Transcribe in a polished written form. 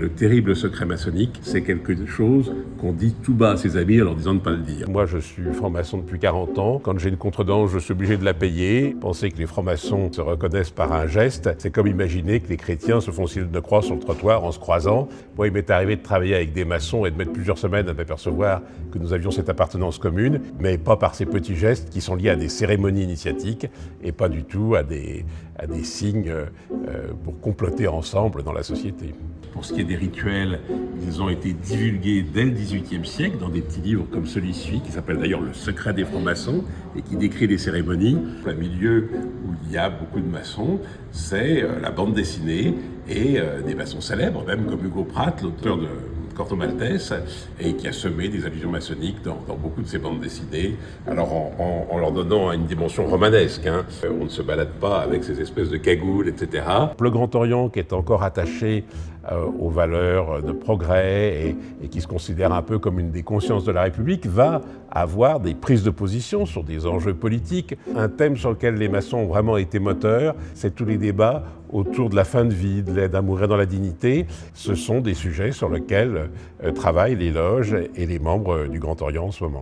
le terrible secret maçonnique, c'est quelque chose qu'on dit tout bas à ses amis en leur disant de ne pas le dire. Moi, je suis franc-maçon depuis 40 ans. Quand j'ai une contredanse, je suis obligé de la payer. Penser que les francs-maçons se reconnaissent par un geste, c'est comme imaginer que les chrétiens se font signe de croix sur le trottoir en se croisant. Moi, il m'est arrivé de travailler avec des maçons et de mettre plusieurs semaines à m'apercevoir que nous avions cette appartenance commune, mais pas par ces petits gestes qui sont liés à des cérémonies initiatiques et pas du tout à des signes pour comploter ensemble dans la société. Pour ce qui est des rituels, ils ont été divulgués dès le XVIIIe siècle dans des petits livres comme celui-ci, qui s'appelle d'ailleurs Le secret des francs-maçons, et qui décrit des cérémonies. Un milieu où il y a beaucoup de maçons, c'est la bande dessinée et des maçons célèbres, même comme Hugo Pratt, l'auteur de Corto Maltese, et qui a semé des allusions maçonniques dans beaucoup de ses bandes dessinées, alors en leur donnant une dimension romanesque. On ne se balade pas avec ces espèces de cagoules, etc. Le Grand Orient, qui est encore attaché aux valeurs de progrès et qui se considère un peu comme une des consciences de la République, va avoir des prises de position sur des enjeux politiques. Un thème sur lequel les maçons ont vraiment été moteurs, c'est tous les débats autour de la fin de vie, de l'aide à mourir dans la dignité. Ce sont des sujets sur lesquels travaillent les loges et les membres du Grand Orient en ce moment.